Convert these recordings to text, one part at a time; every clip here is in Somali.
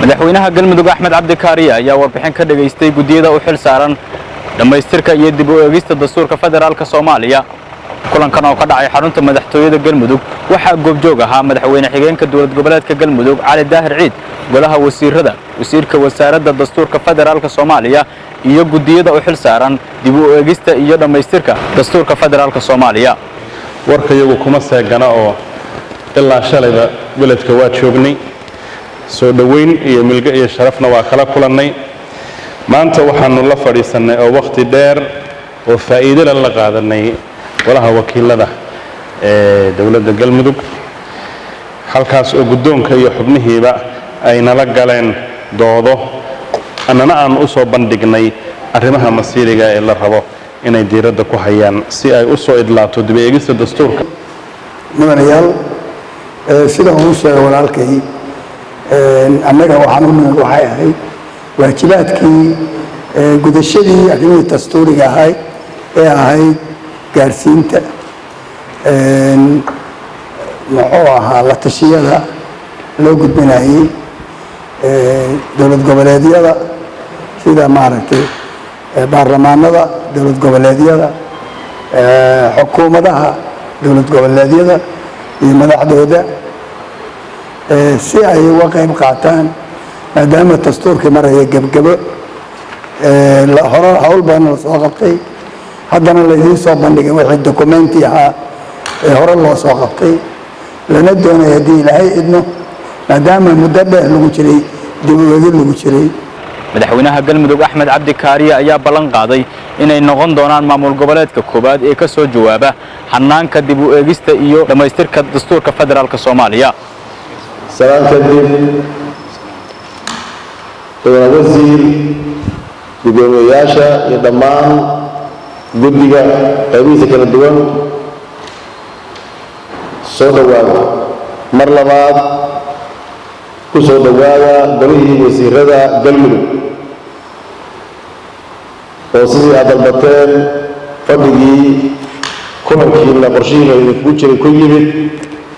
madaxweynaha galmudug Axmed Cabdi Kaariye ayaa warbixin ka dhageystay gudiyada u xil saaran dhamaystirka iyo dib u eegista dastuurka federaalka Soomaaliya kulankan oo ka dhacay xarunta madaxtooyada galmudug waxa goobjoog ahaa madaxweyne xigeenka dowlad goboleedka galmudug Cali Daahir Ciid golaha wasiirada wasiirka wasaaradda dastuurka federaalka Soomaaliya iyo gudiyada u xil saaran dib u eegista iyo dhamaystirka dastuurka federaalka Soomaaliya warkayagu kuma seegana oo ilaa shalayba beledka waa joognay soo dhaweyn iyo milga iyo sharafna waa kala kulannay maanta waxaanu la fadhiisanay oo waqti dheer oo faa'iido la qaadanay golaha wakiilada ee dawladda galmudug halkaas oo guddoonka iyo xubnihiiba ay nala galeen doodo annana aan u soo bandhignay arrimaha masiiriga ee la rabo inay diiradda ku hayaan si ay u soo idlaato dib u eegista dastuurka mudanayaal sida uu sheegay walaalkay annaga waxay ahayd waajibaadkii gudashadii arrimihii dastuuriga ahayd ee ahayd gaarsiinta muxuu ahaa la tashiyada loo gudbinayay dowlad goboleedyada sida maaragtay baarlamaanada dowlad goboleedyada xukuumadaha dowlad goboleedyada iyo madaxdooda si ay uga qayb qaataan maadaama dastuurkii maraya gebgabo hore hawl badan la soo qabtay haddana laydiin soo bandhigay wixii dokumenti ahaa ee hore loo soo qabtay lana doonay haddii ilaahay idno maadaama muddo dheer lagu jiray dib u eegid lagu jiray madaxweynaha galmudug Axmed Cabdi Kaariye ayaa ballan qaaday inay noqon doonaan maamul goboleedka koobaad ee ka soo jawaaba hanaanka dib u eegista iyo dhamaystirka dastuurka federaalka Soomaaliya سلام كدير وزير gudoomiyaasha iyo dhammaan guddiga qaybihiisa kala duwan soo dhawaada mar labaad ku soo dhawaada golihii wasiirada galmudug oo sidii aad dalbateen fadhigii kulankiina qorshihiina idinku jiray ku yimid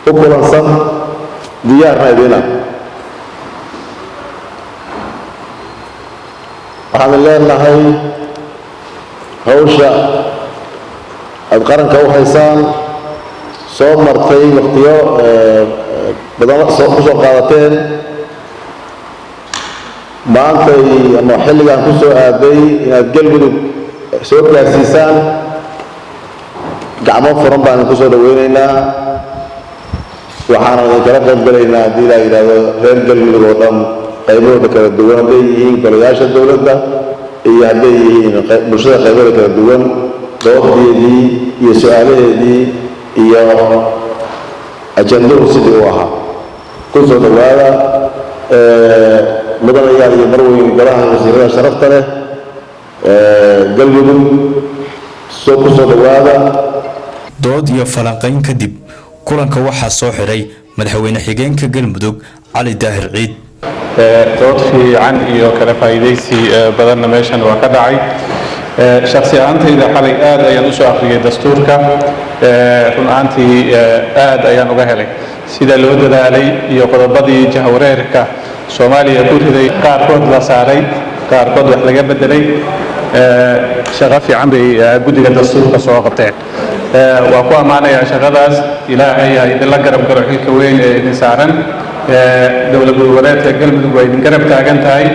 u kulansan diyaarna idina waxaan leenahay hawsha aad qaranka u haysaan soo martay waqtiyo badan ku soo qaadateen maantay ama xilligan ku soo aaday inaad galmudug soo gaarsiisaan gacmo furan baan ku soo dhaweynaynaa waxaan idinkala qayb galaynaa haddii la yidhaahdo reer galmudug oo dhan qaybahooda kala duwan hadday yihiin golayaasha dowladda iyo hadday yihiin bulshada qaybada kala duwan doodeedii iyo su-aalaheedii iyo ajandahu sidii u ahaa ku soo dhawaada mudanayaal iyo marweyn golaha wasiirada sharafta leh galmudug ku soo dhawaada dood iyo falanqayn kadib kulanka waxaa soo xiray madaxweyne xigeenka galmudug Cali Daahir Ciid dood fiican iyo kala faa'iideysi badanna meeshan waa ka dhacay shakhsi ahaantayda xalay aad ayaan u soo akhriyay dastuurka run ahaantii aad ayaan uga helay sida loo dadaalay iyo qodobadii jahwareerka Soomaaliya ku riday qaarkood la saaray qaarkood wax laga bedelay shaqo fiican bay guddiga dastuurka soo qabteen waa ku ammaanayaa shaqadaas ilaahay ay idinla garab galo xilka weyn ee idin saaran dowlad goboleedka galmudug waa idin garab taagan tahay